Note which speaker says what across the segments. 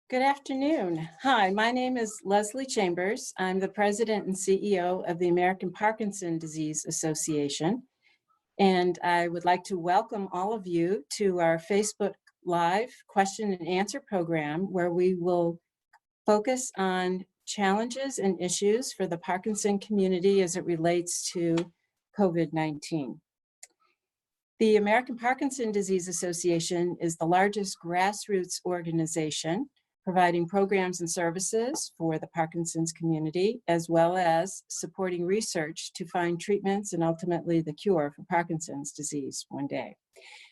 Speaker 1: Good afternoon. Hi, my name is Leslie Chambers. I'm the president and CEO of the American Parkinson Disease Association. And I would like to welcome all of you to our Facebook Live question and answer program, where we will focus on challenges and issues for the Parkinson community as it relates to COVID-19. The American Parkinson Disease Association is the largest grassroots organization providing programs and services for the Parkinson's community, as well as supporting research to find treatments and ultimately the cure for Parkinson's disease one day.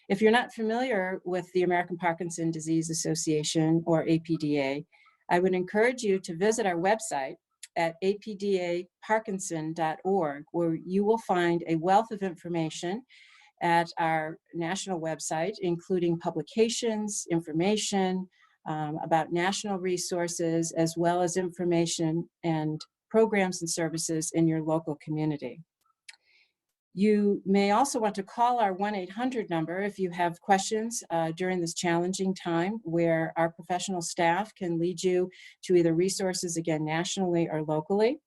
Speaker 1: If you're not familiar with the American Parkinson Disease Association, or APDA, I would encourage you to visit our website at apdaparkinson.org, where you will find a wealth of information at our national website, including publications, information, about national resources, as well as information and programs and services in your local community. You may also want to call our 1-800 number if you have questions during this challenging time, where our professional staff can lead you to either resources, again, nationally or locally.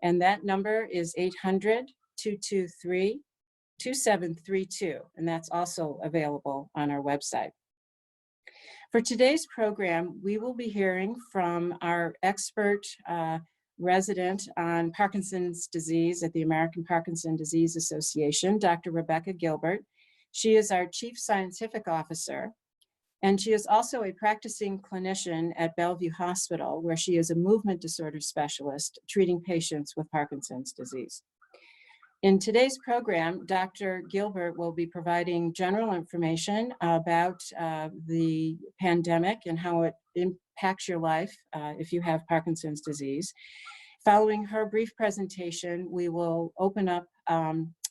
Speaker 1: And that number is 800-223-2732, and that's also available on our website. For today's program, we will be hearing from our expert resident on Parkinson's disease at the American Parkinson Disease Association, Dr. Rebecca Gilbert. She is our Chief Scientific Officer, and she is also a practicing clinician at Bellevue Hospital, where she is a movement disorder specialist treating patients with Parkinson's disease. In today's program, Dr. Gilbert will be providing general information about the pandemic and how it impacts your life if you have Parkinson's disease. Following her brief presentation, we will open up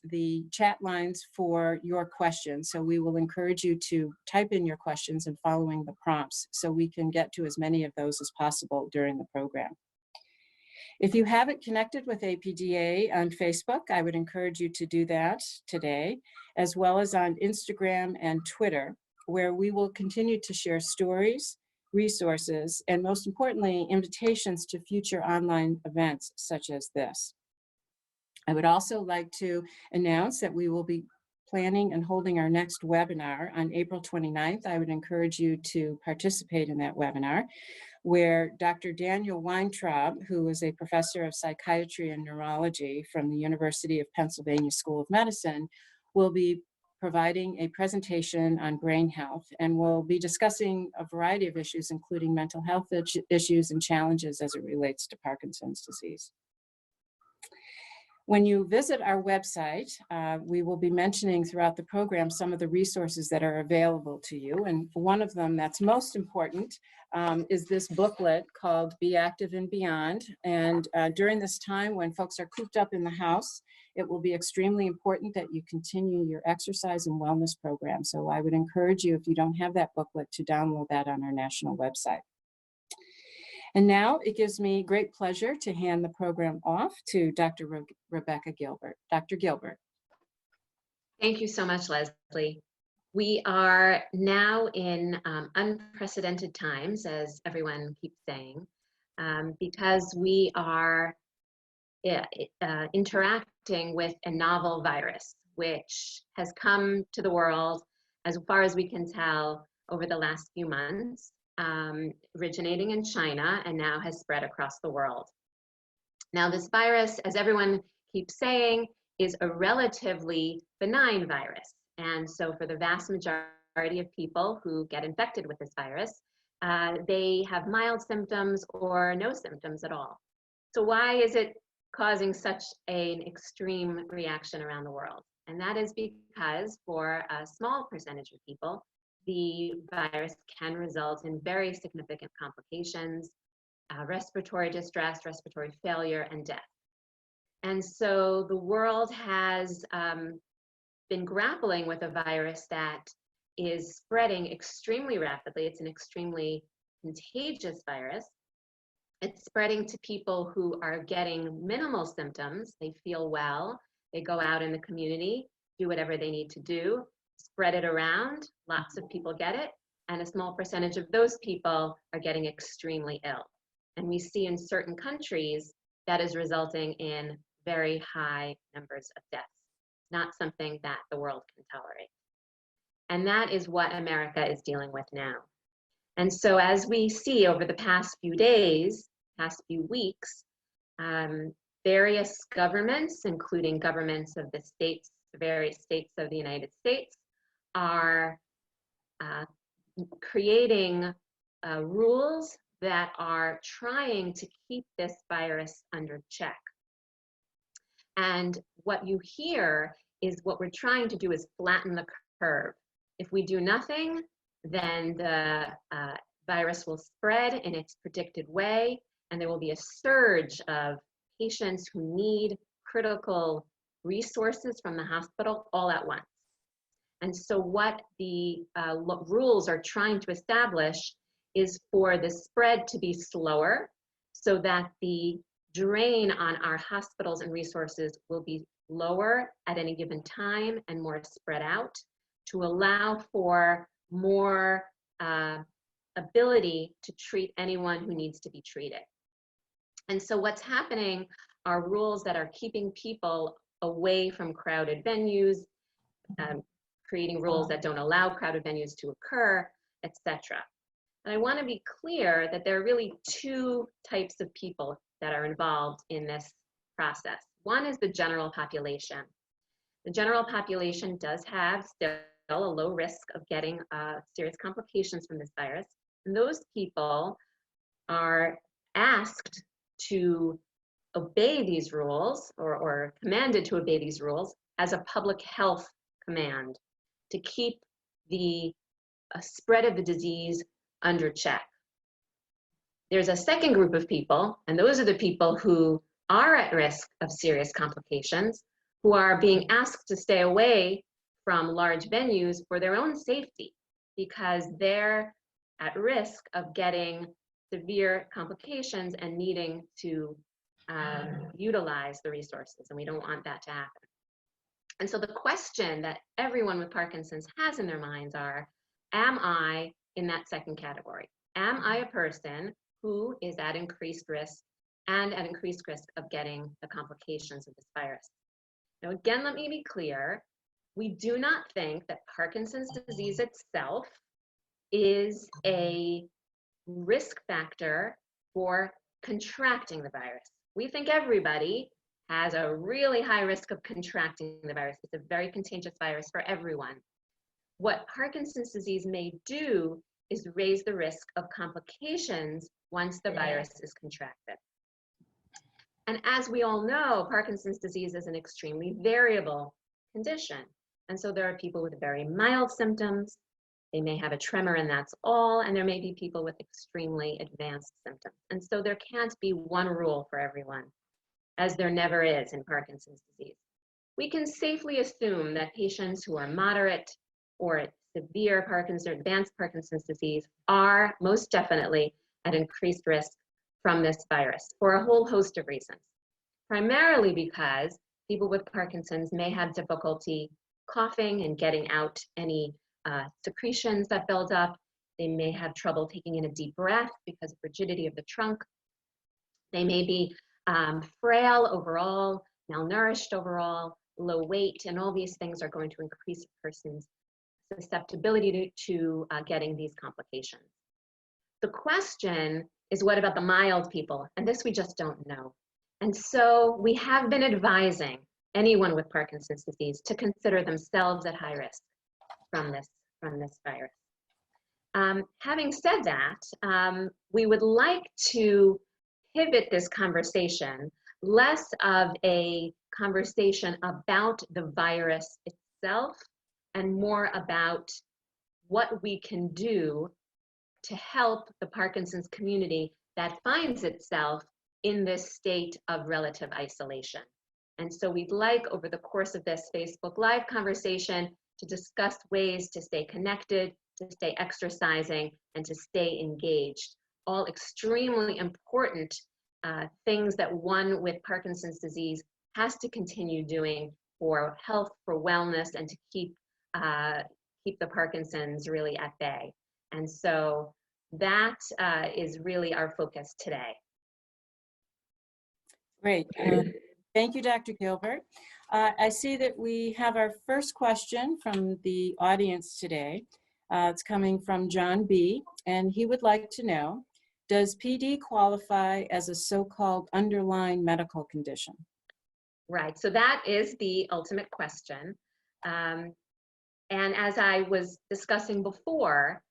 Speaker 1: the chat lines for your questions. So we will encourage you to type in your questions and following the prompts so we can get to as many of those as possible during the program. If you haven't connected with APDA on Facebook, I would encourage you to do that today, as well as on Instagram and Twitter, where we will continue to share stories, resources, and most importantly, invitations to future online events such as this. I would also like to announce that we will be planning and holding our next webinar on April 29th. I would encourage you to participate in that webinar, where Dr. Daniel Weintraub, who is a professor of psychiatry and neurology from the University of Pennsylvania School of Medicine, will be providing a presentation on brain health, and we'll be discussing a variety of issues, including mental health issues and challenges as it relates to Parkinson's disease. When you visit our website, we will be mentioning throughout the program some of the resources that are available to you. And one of them that's most important is this booklet called Be Active and Beyond. And during this time when folks are cooped up in the house, it will be extremely important that you continue your exercise and wellness program. So I would encourage you, if you don't have that booklet, to download that on our national website. And now it gives me great pleasure to hand the program off to Dr. Rebecca Gilbert. Dr. Gilbert.
Speaker 2: Thank you so much, Leslie. We are now in unprecedented times, as everyone keeps saying, because we are interacting with a novel virus, which has come to the world, as far as we can tell, over the last few months. Originating in China and now has spread across the world. Now, this virus, as everyone keeps saying, is a relatively benign virus. And so for the vast majority of people who get infected with this virus, they have mild symptoms or no symptoms at all. So why is it causing such an extreme reaction around the world? And that is because for a small percentage of people, the virus can result in very significant complications, respiratory distress, respiratory failure, and death. And so the world has been grappling with a virus that is spreading extremely rapidly. It's an extremely contagious virus. It's spreading to people who are getting minimal symptoms. They feel well, they go out in the community, do whatever they need to do, spread it around, lots of people get it, and a small percentage of those people are getting extremely ill. And we see in certain countries that is resulting in very high numbers of deaths, not something that the world can tolerate. And that is what America is dealing with now. And so as we see over the past few days, past few weeks, various governments, including governments of the states, various states of the United States, are creating rules that are trying to keep this virus under check. And what you hear is what we're trying to do is flatten the curve. If we do nothing, then the virus will spread in its predicted way, and there will be a surge of patients who need critical resources from the hospital all at once. And so what the rules are trying to establish is for the spread to be slower so that the drain on our hospitals and resources will be lower at any given time and more spread out to allow for more ability to treat anyone who needs to be treated. And so what's happening are rules that are keeping people away from crowded venues, creating rules that don't allow crowded venues to occur, etc. And I want to be clear that there are really two types of people that are involved in this process. One is the general population. The general population does have still a low risk of getting serious complications from this virus. And those people are asked to obey these rules or commanded to obey these rules as a public health command to keep the spread of the disease under check. There's a second group of people, and those are the people who are at risk of serious complications, who are being asked to stay away from large venues for their own safety because they're at risk of getting severe complications and needing to utilize the resources, and we don't want that to happen. And so the question that everyone with Parkinson's has in their minds are, am I in that second category? Am I a person who is at increased risk and at increased risk of getting the complications of this virus? Now, again, let me be clear. We do not think that Parkinson's disease itself is a risk factor for contracting the virus. We think everybody has a really high risk of contracting the virus. It's a very contagious virus for everyone. What Parkinson's disease may do is raise the risk of complications once the virus is contracted. And as we all know, Parkinson's disease is an extremely variable condition. And so there are people with very mild symptoms. They may have a tremor and that's all, and there may be people with extremely advanced symptoms. And so there can't be one rule for everyone, as there never is in Parkinson's disease. We can safely assume that patients who are moderate or severe Parkinson's or advanced Parkinson's disease are most definitely at increased risk from this virus for a whole host of reasons. Primarily because people with Parkinson's may have difficulty coughing and getting out any secretions that build up. They may have trouble taking in a deep breath because of rigidity of the trunk. They may be frail overall, malnourished overall, low weight, and all these things are going to increase a person's susceptibility to getting these complications. The question is, what about the mild people? And this we just don't know. And so we have been advising anyone with Parkinson's disease to consider themselves at high risk from this virus. Having said that, we would like to pivot this conversation less of a conversation about the virus itself and more about what we can do to help the Parkinson's community that finds itself in this state of relative isolation. And so we'd like, over the course of this Facebook Live conversation, to discuss ways to stay connected, to stay exercising, and to stay engaged. All extremely important things that one with Parkinson's disease has to continue doing for health, for wellness, and to keep the Parkinson's really at bay. And so that is really our focus today.
Speaker 1: Great. Thank you, Dr. Gilbert. I see that we have our first question from the audience today. It's coming from John B., and he would like to know, does PD qualify as a so-called underlying medical condition?
Speaker 2: Right, so that is the ultimate question. And as I was discussing before,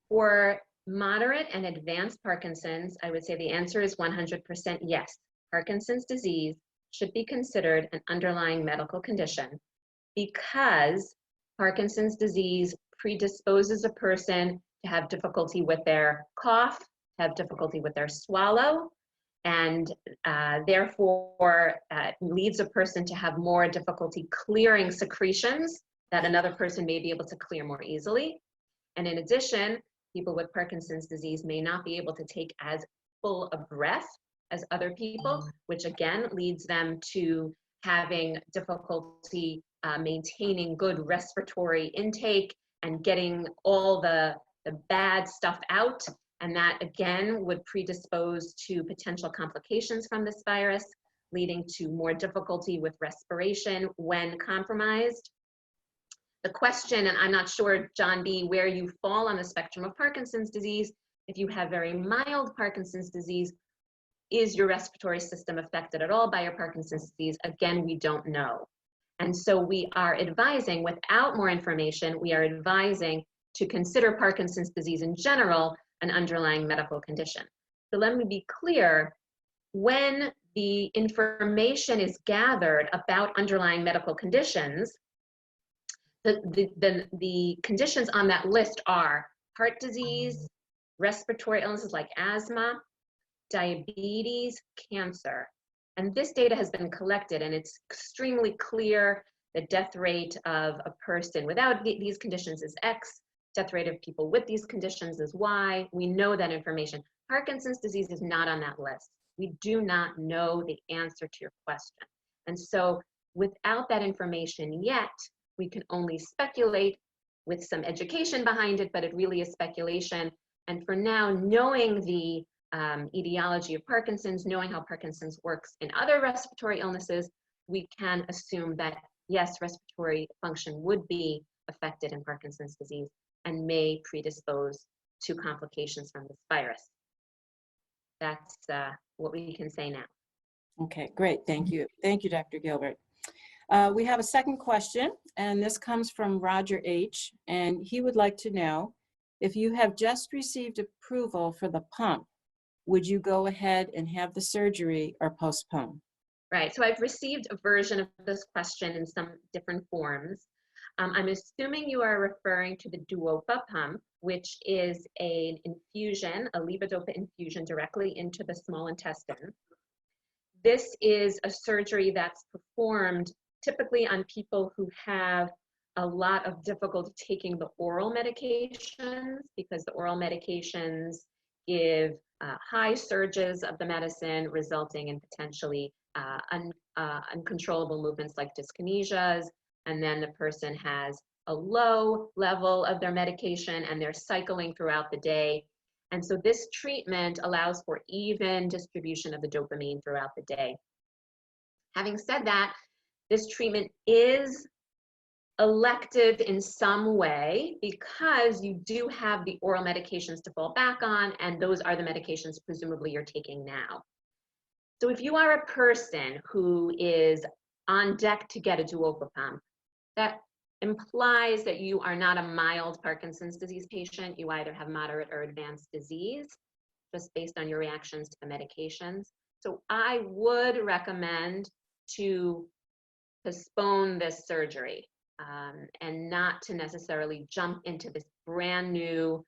Speaker 2: for moderate and advanced Parkinson's, I would say the answer is 100% yes. Parkinson's disease should be considered an underlying medical condition because Parkinson's disease predisposes a person to have difficulty with their cough, have difficulty with their swallow, and therefore leads a person to have more difficulty clearing secretions that another person may be able to clear more easily. And in addition, people with Parkinson's disease may not be able to take as full a breath as other people, which again leads them to having difficulty maintaining good respiratory intake and getting all the bad stuff out. And that again would predispose to potential complications from this virus, leading to more difficulty with respiration when compromised. The question, and I'm not sure, John B., where you fall on the spectrum of Parkinson's disease, if you have very mild Parkinson's disease, is your respiratory system affected at all by your Parkinson's disease? Again, we don't know. And so we are advising, without more information, we are advising to consider Parkinson's disease in general an underlying medical condition. So let me be clear, when the information is gathered about underlying medical conditions, the conditions on that list are heart disease, respiratory illnesses like asthma, diabetes, cancer. And this data has been collected, and it's extremely clear the death rate of a person without these conditions is X, death rate of people with these conditions is Y. We know that information. Parkinson's disease is not on that list. We do not know the answer to your question. And so without that information yet, we can only speculate with some education behind it, but it really is speculation. And for now, knowing the etiology of Parkinson's, knowing how Parkinson's works in other respiratory illnesses, we can assume that yes, respiratory function would be affected in Parkinson's disease and may predispose to complications from this virus. That's what we can say now.
Speaker 1: Okay, great. Thank you. Thank you, Dr. Gilbert. We have a second question, and this comes from Roger H., and he would like to know, if you have just received approval for the pump, would you go ahead and have the surgery or postpone?
Speaker 2: Right, so I've received a version of this question in some different forms. I'm assuming you are referring to the Duopa pump, which is an infusion, a levodopa infusion directly into the small intestine. This is a surgery that's performed typically on people who have a lot of difficulty taking the oral medications, because the oral medications give high surges of the medicine, resulting in potentially uncontrollable movements like dyskinesias, and then the person has a low level of their medication and they're cycling throughout the day. And so this treatment allows for even distribution of the dopamine throughout the day. Having said that, this treatment is elective in some way because you do have the oral medications to fall back on, and those are the medications presumably you're taking now. So if you are a person who is on deck to get a Duopa pump, that implies that you are not a mild Parkinson's disease patient. You either have moderate or advanced disease, just based on your reactions to the medications. So I would recommend to postpone this surgery and not to necessarily jump into this brand new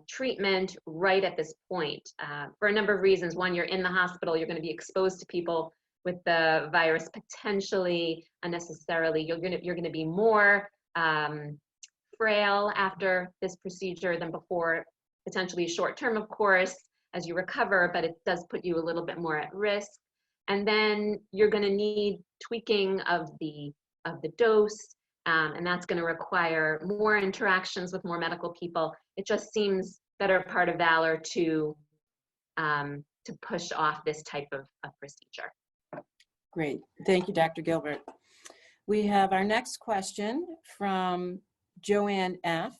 Speaker 2: treatment right at this point for a number of reasons. One, you're in the hospital, you're going to be exposed to people with the virus potentially unnecessarily. You're going to be more frail after this procedure than before, potentially short term, of course, as you recover, but it does put you a little bit more at risk. And then you're going to need tweaking of the dose And that's going to require more interactions with more medical people. It just seems better part of valor to push off this type of procedure.
Speaker 1: Great. Thank you, Dr. Gilbert. We have our next question from Joanne F,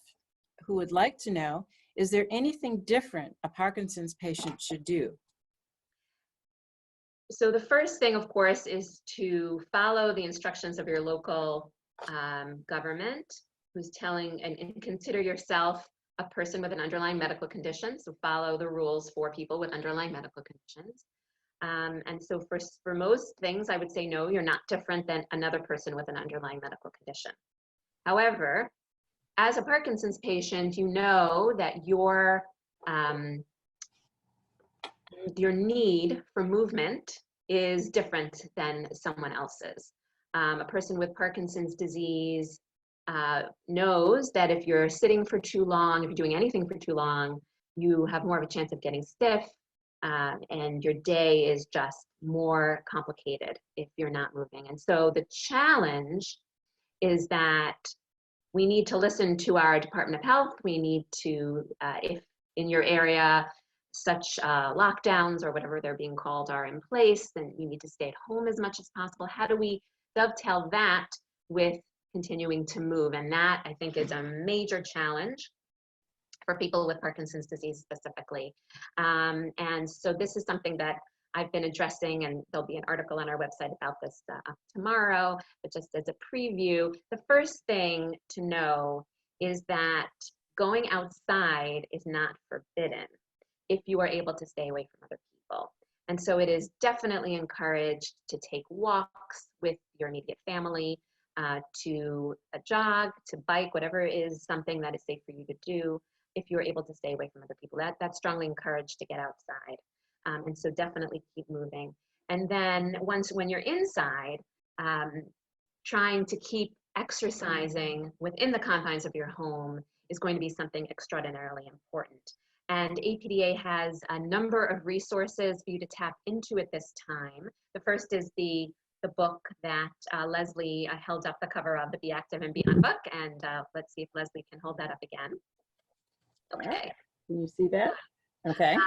Speaker 1: who would like to know, is there anything different a Parkinson's patient should do?
Speaker 2: So the first thing, of course, is to follow the instructions of your local government, who's telling, and consider yourself a person with an underlying medical condition. So follow the rules for people with underlying medical conditions. And so for most things, I would say, no, you're not different than another person with an underlying medical condition. However, as a Parkinson's patient, you know that your need for movement is different than someone else's. A person with Parkinson's disease knows that if you're sitting for too long, if you're doing anything for too long, you have more of a chance of getting stiff, and your day is just more complicated if you're not moving. And so the challenge is that we need to listen to our Department of Health. We need to, if in your area, such lockdowns or whatever they're being called are in place, then you need to stay at home as much as possible. How do we dovetail that with continuing to move? And that, I think, is a major challenge for people with Parkinson's disease specifically. And so this is something that I've been addressing, and there'll be an article on our website about this up tomorrow, but just as a preview, the first thing to know is that going outside is not forbidden if you are able to stay away from other people. And so it is definitely encouraged to take walks with your immediate family, to jog, to bike, whatever is something that is safe for you to do if you're able to stay away from other people. That's strongly encouraged to get outside. And so definitely keep moving. And then when you're inside, trying to keep exercising within the confines of your home is going to be something extraordinarily important. And APDA has a number of resources for you to tap into at this time. The first is the book that Leslie held up the cover of, the Be Active and Beyond book. And let's see if Leslie can hold that up again. Okay.
Speaker 1: Can you see that? Okay.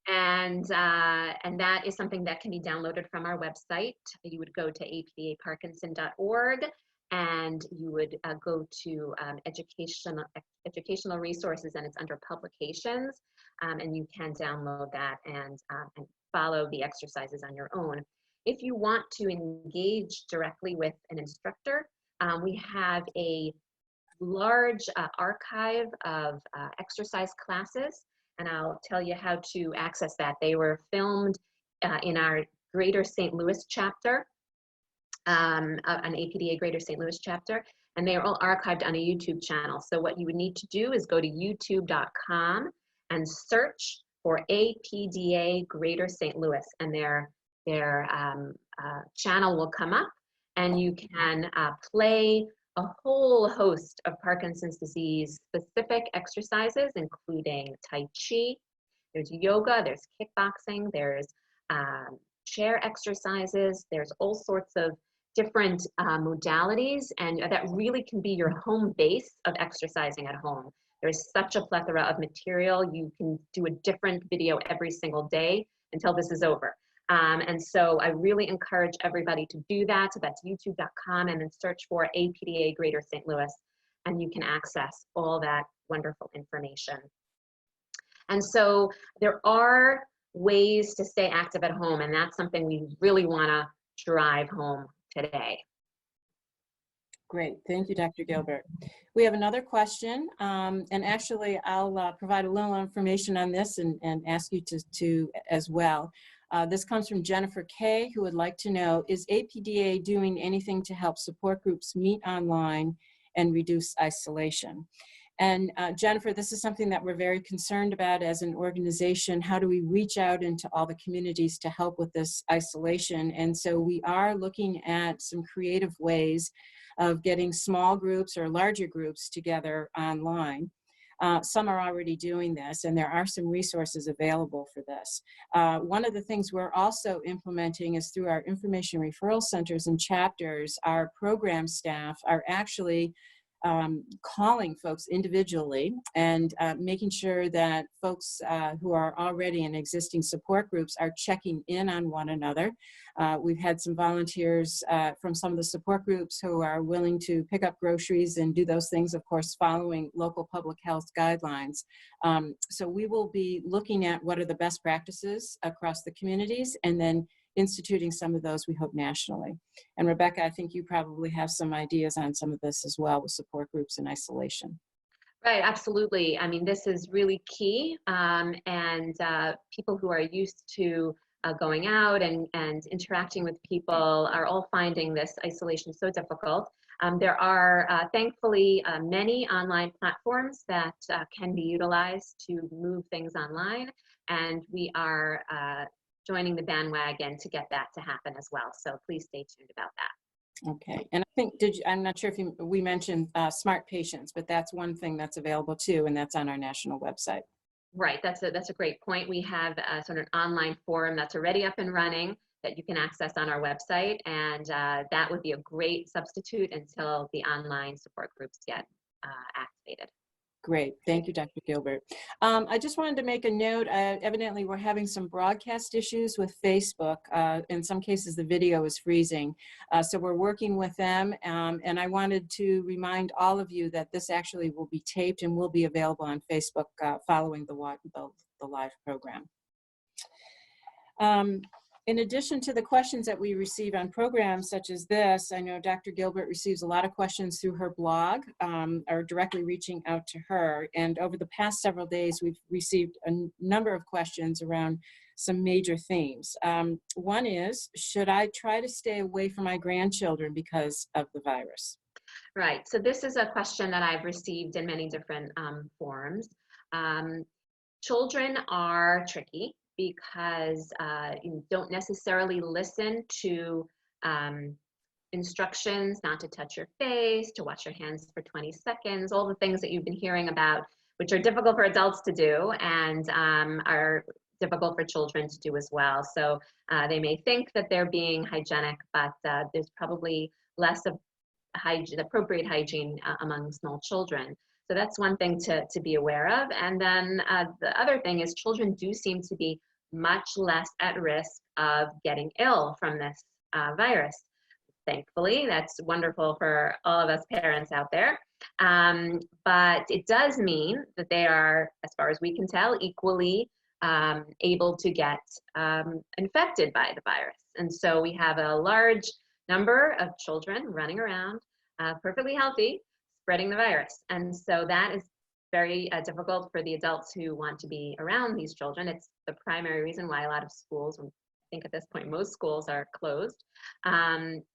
Speaker 2: And that is something that can be downloaded from our website. You would go to apdaparkinson.org, and you would go to educational resources, and it's under publications, and you can download that and follow the exercises on your own. If you want to engage directly with an instructor, we have a large archive of exercise classes, and I'll tell you how to access that. They were filmed in our Greater St. Louis chapter, an APDA Greater St. Louis chapter, and they are all archived on a YouTube channel. So what you would need to do is go to youtube.com and search for APDA Greater St. Louis, and their channel will come up, and you can play a whole host of Parkinson's disease specific exercises, including Tai Chi, there's yoga, there's kickboxing, there's chair exercises, there's all sorts of different modalities, and that really can be your home base of exercising at home. There's such a plethora of material. You can do a different video every single day until this is over. And so I really encourage everybody to do that. So that's youtube.com, and then search for APDA Greater St. Louis, and you can access all that wonderful information. And so there are ways to stay active at home, and that's something we really want to drive home today.
Speaker 1: Great. Thank you, Dr. Gilbert. We have another question, and actually I'll provide a little information on this and ask you to as well. This comes from Jennifer K, who would like to know, is APDA doing anything to help support groups meet online and reduce isolation? And Jennifer, this is something that we're very concerned about as an organization. How do we reach out into all the communities to help with this isolation? And so we are looking at some creative ways of getting small groups or larger groups together online. Some are already doing this, and there are some resources available for this. One of the things we're also implementing is through our information referral centers and chapters, our program staff are actually calling folks individually and making sure that folks who are already in existing support groups are checking in on one another. We've had some volunteers from some of the support groups who are willing to pick up groceries and do those things, of course, following local public health guidelines. So we will be looking at what are the best practices across the communities and then instituting some of those, we hope, nationally. And Rebecca, I think you probably have some ideas on some of this as well with support groups in isolation.
Speaker 2: Right, absolutely. I mean, this is really key, and people who are used to going out and interacting with people are all finding this isolation so difficult. There are thankfully many online platforms that can be utilized to move things online, and we are joining the bandwagon to get that to happen as well. So please stay tuned about that.
Speaker 1: Okay, and I think, I'm not sure if we mentioned smart patients, but that's one thing that's available too, and that's on our national website.
Speaker 2: Right, that's a great point. We have sort of an online forum that's already up and running that you can access on our website, and that would be a great substitute until the online support groups get activated.
Speaker 1: Great. Thank you, Dr. Gilbert. I just wanted to make a note. Evidently, we're having some broadcast issues with Facebook. In some cases, the video is freezing. So we're working with them. And I wanted to remind all of you that this actually will be taped and will be available on Facebook following the live program. In addition to the questions that we receive on programs such as this, I know Dr. Gilbert receives a lot of questions through her blog or directly reaching out to her. And over the past several days, we've received a number of questions around some major themes. One is, should I try to stay away from my grandchildren because of the virus?
Speaker 2: Right, so this is a question that I've received in many different forms. Children are tricky because you don't necessarily listen to instructions not to touch your face, to wash your hands for 20 seconds, all the things that you've been hearing about, which are difficult for adults to do and are difficult for children to do as well. So they may think that they're being hygienic, but there's probably less of appropriate hygiene among small children. So that's one thing to be aware of. And then the other thing is children do seem to be much less at risk of getting ill from this virus. Thankfully, that's wonderful for all of us parents out there. But it does mean that they are, as far as we can tell, equally able to get infected by the virus. And so we have a large number of children running around perfectly healthy, spreading the virus. And so that is very difficult for the adults who want to be around these children. It's the primary reason why a lot of schools, I think at this point most schools are closed,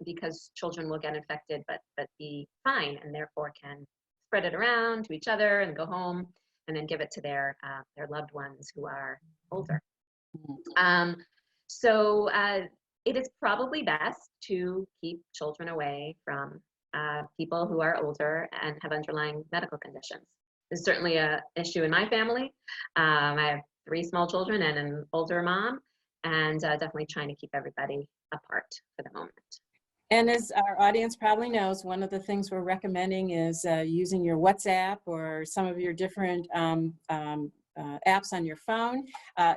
Speaker 2: because children will get infected but be fine and therefore can spread it around to each other and go home and then give it to their loved ones who are older. So it is probably best to keep children away from people who are older and have underlying medical conditions. It's certainly an issue in my family. I have 3 small children and an older mom, and definitely trying to keep everybody apart for the moment.
Speaker 1: And as our audience probably knows, one of the things we're recommending is using your WhatsApp or some of your different apps on your phone.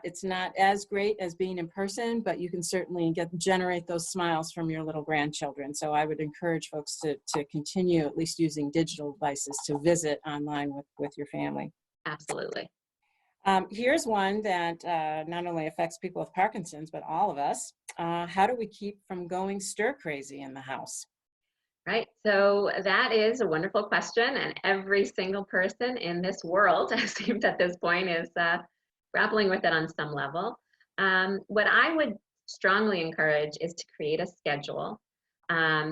Speaker 1: It's not as great as being in person, but you can certainly generate those smiles from your little grandchildren. So I would encourage folks to continue at least using digital devices to visit online with your family.
Speaker 2: Absolutely.
Speaker 1: Here's one that not only affects people with Parkinson's, but all of us. How do we keep from going stir crazy in the house?
Speaker 2: Right, so that is a wonderful question, and every single person in this world, it seems at this point, is grappling with it on some level. What I would strongly encourage is to create a schedule.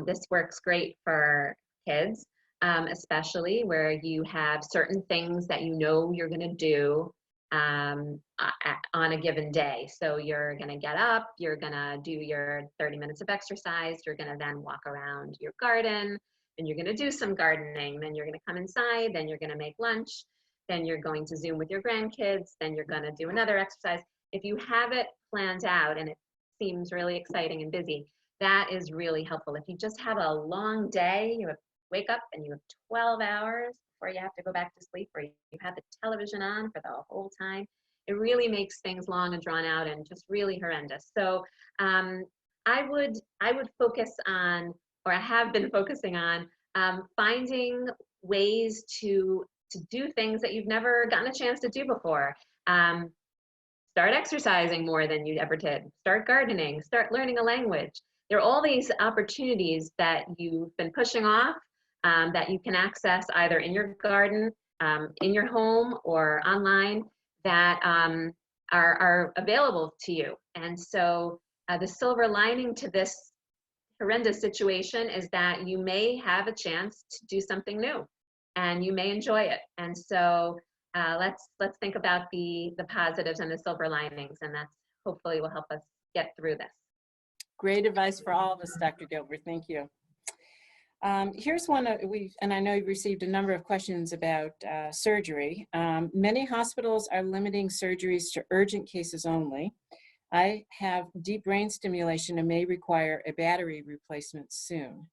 Speaker 2: This works great for kids, especially where you have certain things that you know you're going to do on a given day. So you're going to get up, you're going to do your 30 minutes of exercise, you're going to then walk around your garden, and you're going to do some gardening, then you're going to come inside, then you're going to make lunch, then you're going to Zoom with your grandkids, then you're going to do another exercise. If you have it planned out and it seems really exciting and busy, that is really helpful. If you just have a long day, you wake up and you have 12 hours before you have to go back to sleep, or you have the television on for the whole time, it really makes things long and drawn out and just really horrendous. So I would focus on, or I have been focusing on, finding ways to do things that you've never gotten a chance to do before. Start exercising more than you ever did. Start gardening, start learning a language. There are all these opportunities that you've been pushing off that you can access either in your garden, in your home, or online that are available to you. And so the silver lining to this horrendous situation is that you may have a chance to do something new and you may enjoy it. And so let's think about the positives and the silver linings, and that's hopefully will help us get through this.
Speaker 1: Great advice for all of us, Dr. Gilbert. Thank you. Here's one, and I know you've received a number of questions about surgery. Many hospitals are limiting surgeries to urgent cases only. I have deep brain stimulation and may require a battery replacement soon.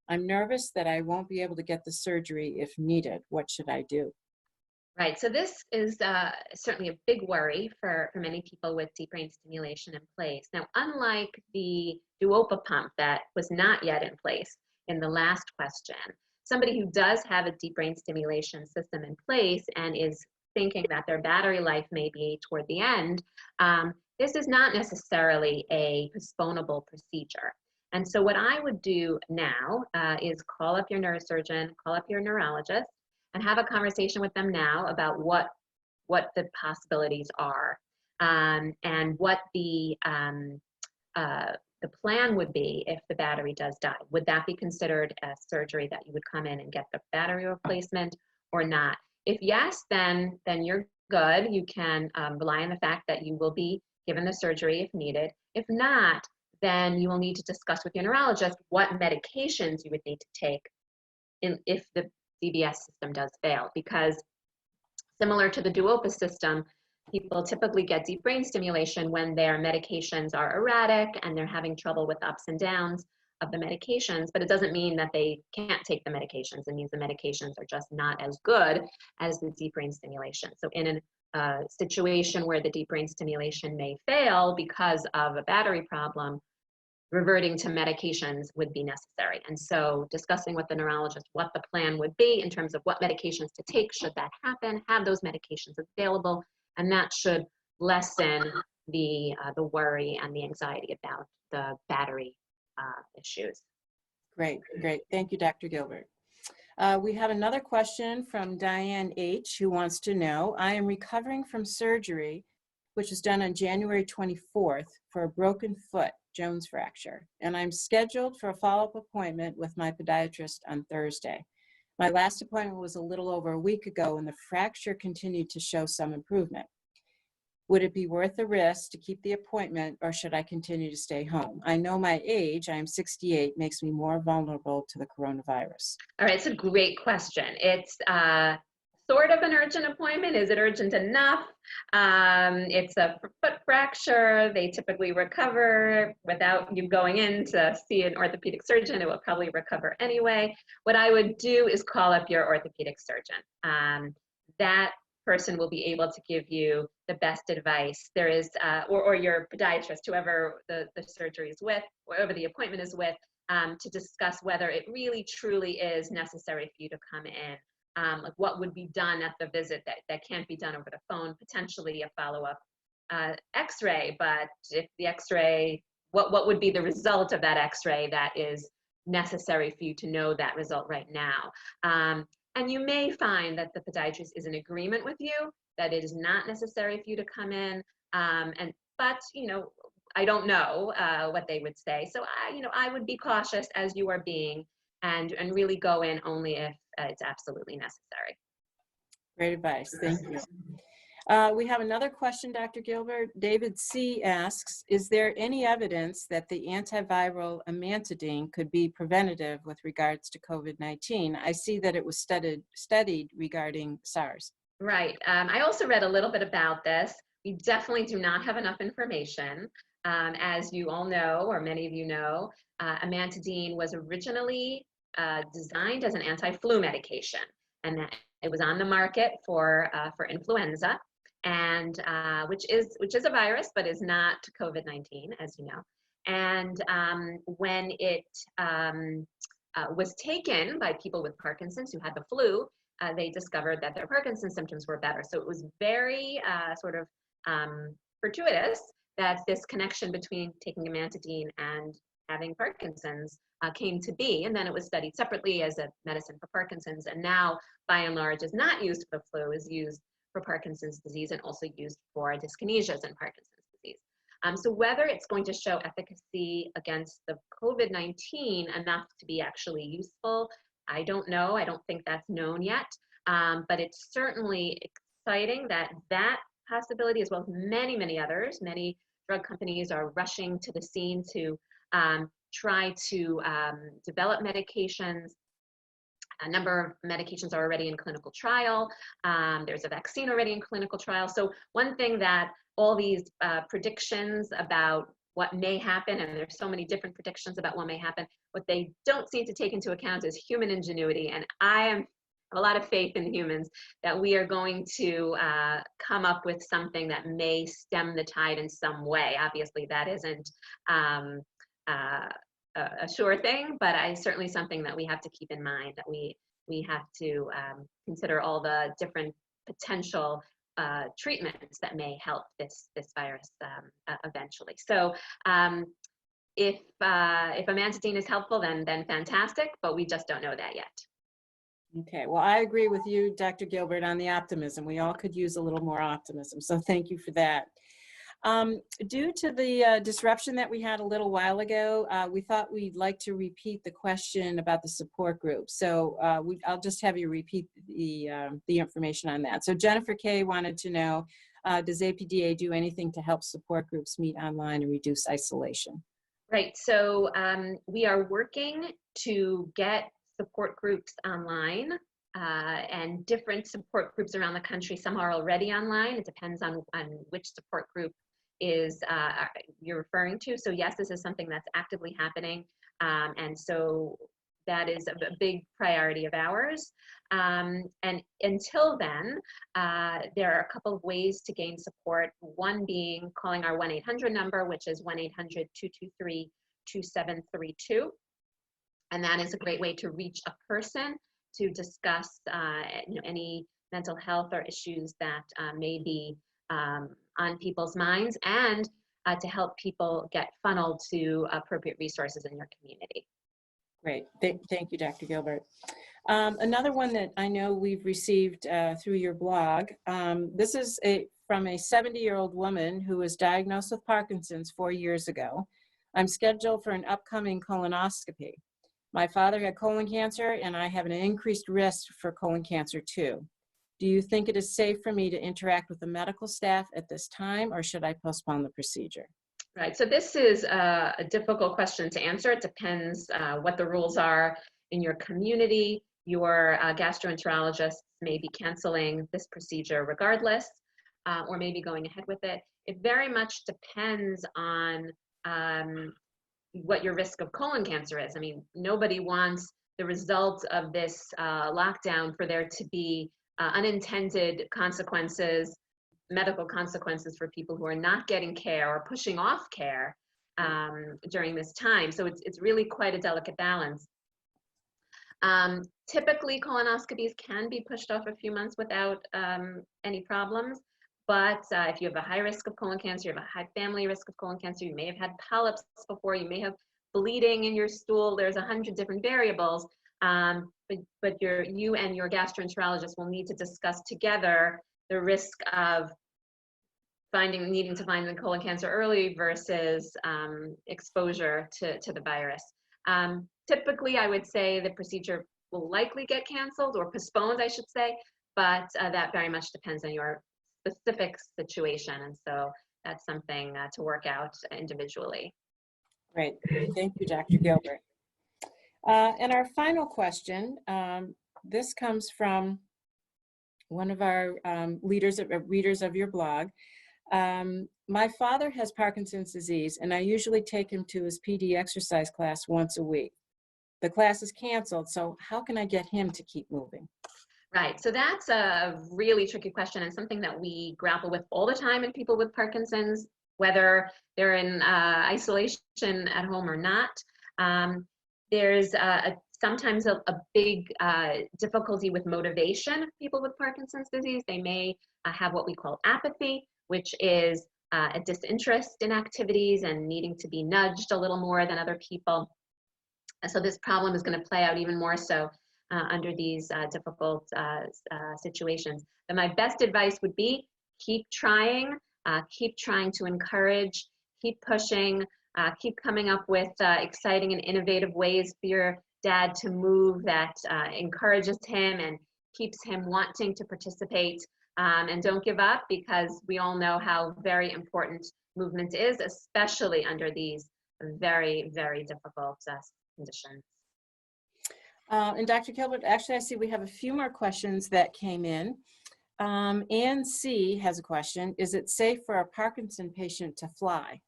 Speaker 1: I'm nervous that I won't be able to get the surgery if needed. What should I do?
Speaker 2: Right, so this is certainly a big worry for many people with deep brain stimulation in place. Now, unlike the Duopa pump that was not yet in place in the last question, somebody who does have a deep brain stimulation system in place and is thinking that their battery life may be toward the end, this is not necessarily a postponable procedure. And so what I would do now is call up your neurosurgeon, call up your neurologist, and have a conversation with them now about what the possibilities are, and what the plan would be if the battery does die. Would that be considered a surgery that you would come in and get the battery replacement or not? If yes, then you're good. You can rely on the fact that you will be given the surgery if needed. If not, then you will need to discuss with your neurologist what medications you would need to take if the DBS system does fail, because similar to the Duopa system, people typically get deep brain stimulation when their medications are erratic and they're having trouble with ups and downs of the medications, but it doesn't mean that they can't take the medications. It means the medications are just not as good as the deep brain stimulation. So in a situation where the deep brain stimulation may fail because of a battery problem, reverting to medications would be necessary. And so discussing with the neurologist what the plan would be in terms of what medications to take should that happen, have those medications available, and that should lessen the worry and the anxiety about the battery issues.
Speaker 1: Great. Thank you, Dr. Gilbert. We have another question from Diane H., who wants to know, I am recovering from surgery, which was done on January 24th for a broken foot, Jones fracture, and I'm scheduled for a follow-up appointment with my podiatrist on Thursday. My last appointment was a little over a week ago, and the fracture continued to show some improvement. Would it be worth the risk to keep the appointment, or should I continue to stay home? I know my age, I am 68, makes me more vulnerable to the coronavirus.
Speaker 2: All right, it's a great question. It's sort of an urgent appointment. Is it urgent enough? It's a foot fracture. They typically recover without you going in to see an orthopedic surgeon. It will probably recover anyway. What I would do is call up your orthopedic surgeon. That person will be able to give you the best advice. There is, or your podiatrist, whoever the surgery is with, whoever the appointment is with, to discuss whether it really truly is necessary for you to come in. Like what would be done at the visit that can't be done over the phone, potentially a follow-up x-ray, but if the x-ray, what would be the result of that x-ray that is necessary for you to know that result right now? And you may find that the podiatrist is in agreement with you, that it is not necessary for you to come in, but you know, I don't know what they would say. So I would be cautious as you are being, and really go in only if it's absolutely necessary.
Speaker 1: Great advice, thank you. We have another question, Dr. Gilbert. David C. asks, is there any evidence that the antiviral Amantadine could be preventative with regards to COVID-19? I see that it was studied regarding SARS.
Speaker 2: Right. I also read a little bit about this. We definitely do not have enough information. As you all know, or many of you know, amantadine was originally designed as an anti-flu medication, and that it was on the market for influenza, and which is a virus, but is not COVID-19, as you know. And when it was taken by people with Parkinson's who had the flu, they discovered that their Parkinson's symptoms were better. So it was very sort of fortuitous that this connection between taking amantadine and having Parkinson's came to be. And then it was studied separately as a medicine for Parkinson's, and now by and large is not used for the flu, is used for Parkinson's disease and also used for dyskinesias in Parkinson's disease. So whether it's going to show efficacy against the COVID-19 enough to be actually useful, I don't know. I don't think that's known yet, but it's certainly exciting that that possibility, as well as many, many others, many drug companies are rushing to the scene to try to develop medications. A number of medications are already in clinical trial. There's a vaccine already in clinical trial. So one thing that all these predictions about what may happen, and there's so many different predictions about what may happen, what they don't seem to take into account is human ingenuity. And I have a lot of faith in humans that we are going to come up with something that may stem the tide in some way. Obviously, that isn't a sure thing, but certainly something that we have to keep in mind, that we have to consider all the different potential treatments that may help this virus eventually. So if amantadine is helpful, then fantastic, but we just don't know that yet.
Speaker 1: Okay, well, I agree with you, Dr. Gilbert, on the optimism. We all could use a little more optimism, so thank you for that. Due to the disruption that we had a little while ago, we thought we'd like to repeat the question about the support group. So I'll just have you repeat the information on that. So Jennifer K. wanted to know, does APDA do anything to help support groups meet online and reduce isolation?
Speaker 2: Right, so we are working to get support groups online and different support groups around the country. Some are already online. It depends on which support group you're referring to. So yes, this is something that's actively happening. And so that is a big priority of ours. And until then, there are a couple of ways to gain support. One being calling our 1-800 number, which is 1-800-223-2732. And that is a great way to reach a person to discuss any mental health or issues that may be on people's minds, and to help people get funneled to appropriate resources in your community.
Speaker 1: Great. Thank you, Dr. Gilbert. Another one that I know we've received through your blog, this is from a 70-year-old woman who was diagnosed with Parkinson's 4 years ago. I'm scheduled for an upcoming colonoscopy. My father had colon cancer, and I have an increased risk for colon cancer too. Do you think it is safe for me to interact with the medical staff at this time, or should I postpone the procedure?
Speaker 2: Right, so this is a difficult question to answer. It depends what the rules are in your community. Your gastroenterologist may be canceling this procedure regardless, or maybe going ahead with it. It very much depends on what your risk of colon cancer is. I mean, nobody wants the result of this lockdown for there to be unintended consequences, medical consequences for people who are not getting care or pushing off care during this time. So it's really quite a delicate balance. Typically, colonoscopies can be pushed off a few months without any problems. But if you have a high risk of colon cancer, you have a high family risk of colon cancer, you may have had polyps before, you may have bleeding in your stool, there's 100 different variables. But you and your gastroenterologist will need to discuss together the risk of needing to find the colon cancer early versus exposure to the virus. Typically, I would say the procedure will likely get canceled or postponed, I should say, but that very much depends on your specific situation. And so that's something to work out individually.
Speaker 1: Great. Thank you, Dr. Gilbert. And our final question, this comes from one of our readers of your blog. My father has Parkinson's disease, and I usually take him to his PD exercise class once a week. The class is canceled, so how can I get him to keep moving?
Speaker 2: Right, so that's a really tricky question and something that we grapple with all the time in people with Parkinson's, whether they're in isolation at home or not. There's sometimes a big difficulty with motivation of people with Parkinson's disease. They may have what we call apathy, which is a disinterest in activities and needing to be nudged a little more than other people. So this problem is going to play out even more so under these difficult situations. But my best advice would be keep trying to encourage, keep pushing, keep coming up with exciting and innovative ways for your dad to move that encourages him and keeps him wanting to participate. And don't give up, because we all know how very important movement is, especially under these very, very difficult conditions.
Speaker 1: And Dr. Gilbert, actually, I see we have a few more questions that came in. Ann C. has a question. Is it safe for a Parkinson patient to fly?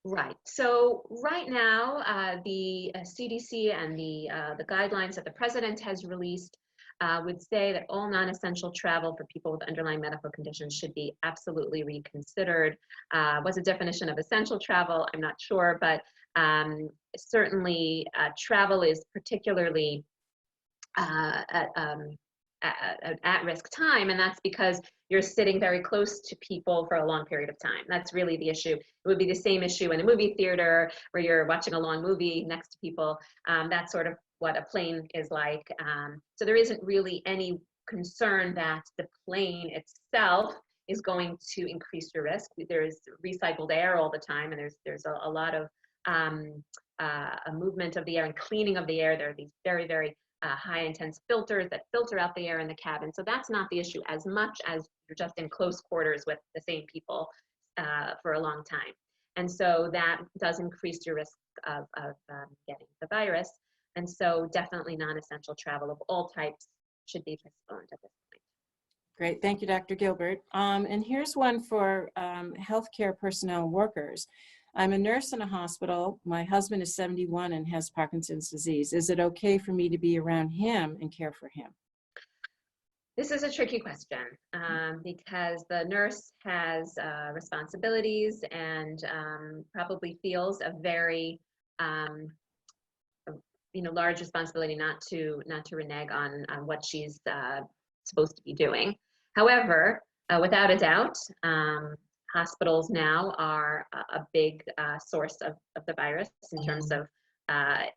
Speaker 2: Right. So right now, the CDC and the guidelines that the president has released would say that all non-essential travel for people with underlying medical conditions should be absolutely reconsidered. What's the definition of essential travel? I'm not sure, but certainly travel is particularly at-risk time, and that's because you're sitting very close to people for a long period of time. That's really the issue. It would be the same issue in a movie theater where you're watching a long movie next to people. That's sort of what a plane is like. So there isn't really any concern that the plane itself is going to increase your risk. There's recycled air all the time, and there's a lot of a movement of the air and cleaning of the air. There are these very, very high intense filters that filter out the air in the cabin. So that's not the issue as much as you're just in close quarters with the same people for a long time. And so that does increase your risk of getting the virus. And so definitely non-essential travel of all types should be postponed at this point.
Speaker 1: Great, thank you, Dr. Gilbert. And here's one for healthcare personnel workers. I'm a nurse in a hospital. My husband is 71 and has Parkinson's disease. Is it okay for me to be around him and care for him?
Speaker 2: This is a tricky question because the nurse has responsibilities and probably feels a very large responsibility not to renege on what she's supposed to be doing. However, without a doubt, hospitals now are a big source of the virus in terms of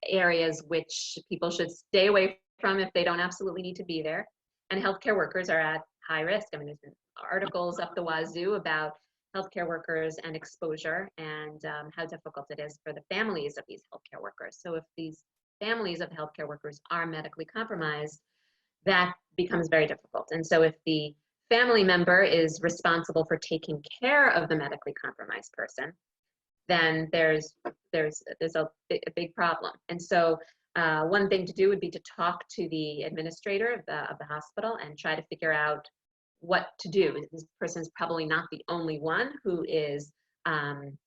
Speaker 2: areas which people should stay away from if they don't absolutely need to be there. And healthcare workers are at high risk. I mean, there's been articles up the wazoo about healthcare workers and exposure and how difficult it is for the families of these healthcare workers. So if these families of healthcare workers are medically compromised, that becomes very difficult. And so if the family member is responsible for taking care of the medically compromised person, then there's a big problem. And so one thing to do would be to talk to the administrator of the hospital and try to figure out what to do. This person is probably not the only one who is in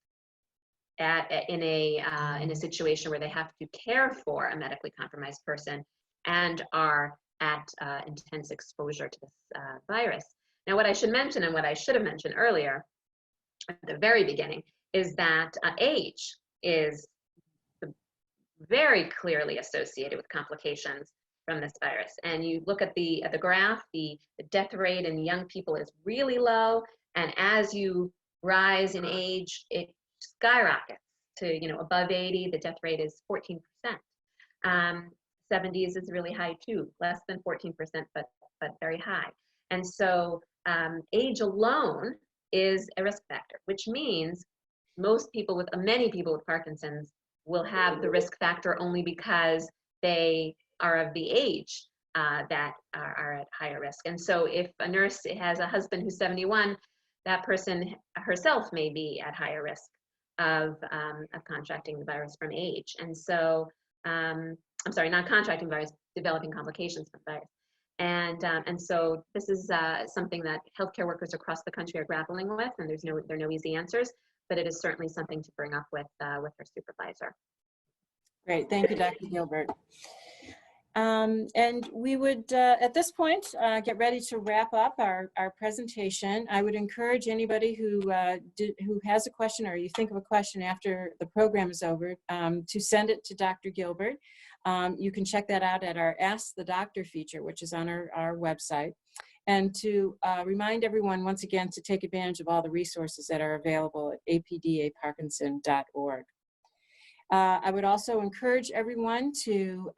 Speaker 2: a situation where they have to care for a medically compromised person and are at intense exposure to this virus. Now, what I should mention and what I should have mentioned earlier at the very beginning is that age is very clearly associated with complications from this virus. And you look at the graph, the death rate in young people is really low, and as you rise in age, it skyrockets to above 80. The death rate is 14%. 70s is really high too, less than 14%, but very high. And so age alone is a risk factor, which means many people with Parkinson's will have the risk factor only because they are of the age that are at higher risk. And so if a nurse has a husband who's 71, that person herself may be at higher risk of contracting the virus from age. And so, I'm sorry, not contracting virus, developing complications from virus. And so this is something that healthcare workers across the country are grappling with, and there are no easy answers, but it is certainly something to bring up with her supervisor.
Speaker 1: Great, thank you, Dr. Gilbert. And we would, at this point, get ready to wrap up our presentation. I would encourage anybody who has a question, or you think of a question after the program is over, to send it to Dr. Gilbert. You can check that out at our Ask the Doctor feature, which is on our website. And to remind everyone, once again, to take advantage of all the resources that are available at apdaparkinson.org. I would also encourage everyone to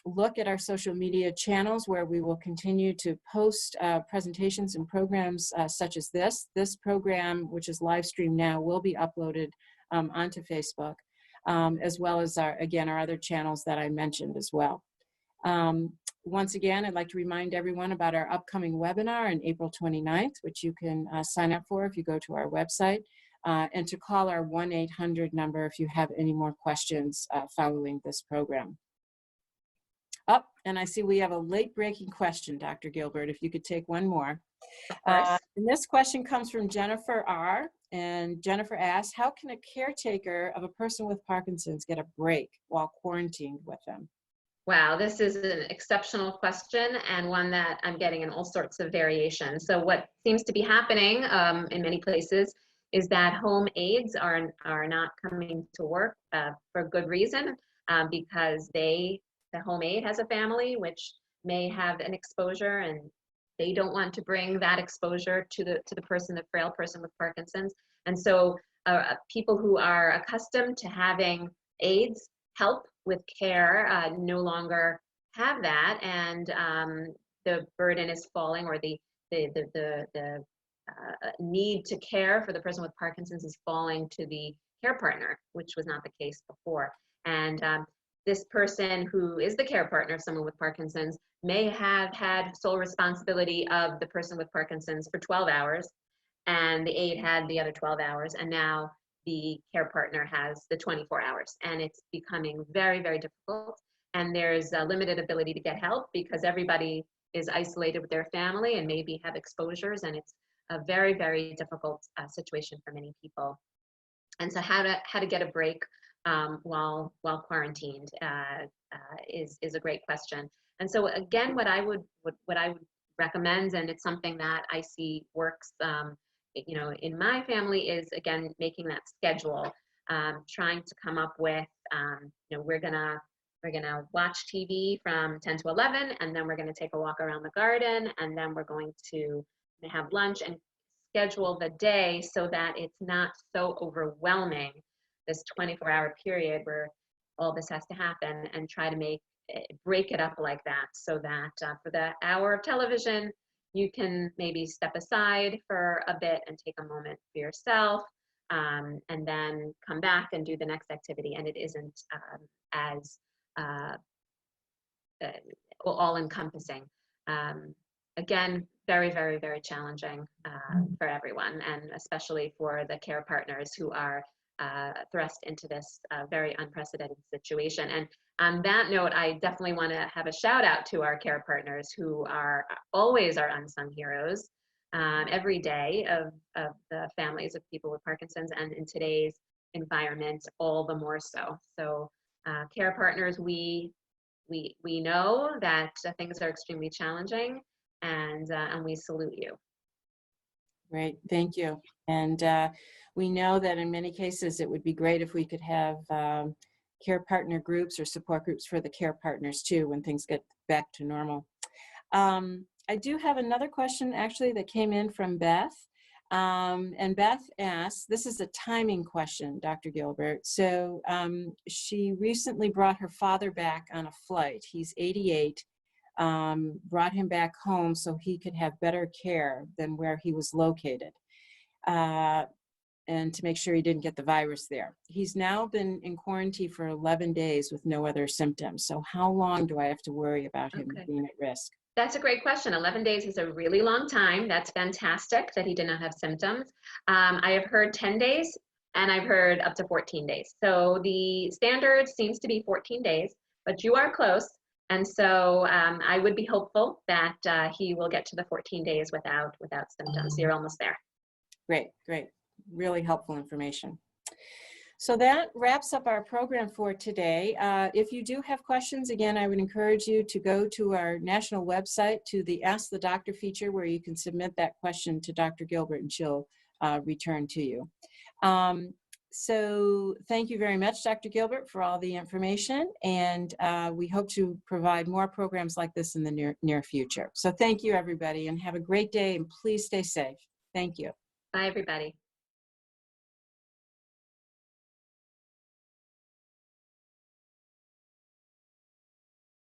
Speaker 1: look at our social media channels, where we will continue to post presentations and programs such as this. This program, which is live streamed now, will be uploaded onto Facebook, as well as our other channels that I mentioned as well. Once again, I'd like to remind everyone about our upcoming webinar on April 29th, which you can sign up for if you go to our website, and to call our 1-800 number if you have any more questions following this program. And I see we have a late-breaking question, Dr. Gilbert, if you could take one more. And this question comes from Jennifer R. And Jennifer asks, how can a caretaker of a person with Parkinson's get a break while quarantined with them?
Speaker 2: Wow, this is an exceptional question, and one that I'm getting in all sorts of variations. So what seems to be happening in many places is that home aides are not coming to work for good reason, because the home aide has a family which may have an exposure, and they don't want to bring that exposure to the person, the frail person with Parkinson's. And so people who are accustomed to having aides help with care no longer have that, and the burden is falling, or the need to care for the person with Parkinson's is falling to the care partner, which was not the case before. And this person who is the care partner of someone with Parkinson's may have had sole responsibility of the person with Parkinson's for 12 hours, and the aide had the other 12 hours, and now the care partner has the 24 hours. And it's becoming very, very difficult. And there's a limited ability to get help because everybody is isolated with their family and maybe have exposures, and it's a very, very difficult situation for many people. And so how to get a break while quarantined is a great question. And so again, what I would recommend, and it's something that I see works in my family, is again making that schedule, trying to come up with we're gonna watch TV from 10 to 11, and then we're gonna take a walk around the garden, and then we're going to have lunch, and schedule the day so that it's not so overwhelming, this 24-hour period where all this has to happen, and try to break it up like that, so that for the hour of television, you can maybe step aside for a bit and take a moment for yourself, and then come back and do the next activity, and it isn't as all-encompassing. Again, very, very, very challenging for everyone, and especially for the care partners who are thrust into this very unprecedented situation. And on that note, I definitely want to have a shout out to our care partners, who are always our unsung heroes every day of the families of people with Parkinson's, and in today's environment, all the more so. So care partners, we know that things are extremely challenging, and we salute you.
Speaker 1: Great, thank you. And we know that in many cases it would be great if we could have care partner groups or support groups for the care partners too, when things get back to normal. I do have another question actually that came in from Beth. And Beth asks, this is a timing question, Dr. Gilbert. So she recently brought her father back on a flight. He's 88. Brought him back home so he could have better care than where he was located, and to make sure he didn't get the virus there. He's now been in quarantine for 11 days with no other symptoms. So how long do I have to worry about him being at risk?
Speaker 2: That's a great question. 11 days is a really long time. That's fantastic that he did not have symptoms. I have heard 10 days, and I've heard up to 14 days. So the standard seems to be 14 days, but you are close. And so I would be hopeful that he will get to the 14 days without symptoms. You're almost there.
Speaker 1: Great, great. Really helpful information. So that wraps up our program for today. If you do have questions, again, I would encourage you to go to our national website to the Ask the Doctor feature, where you can submit that question to Dr. Gilbert and she'll return to you. So thank you very much, Dr. Gilbert, for all the information, and we hope to provide more programs like this in the near future. So thank you, everybody, and have a great day, and please stay safe. Thank you.
Speaker 2: Bye, everybody.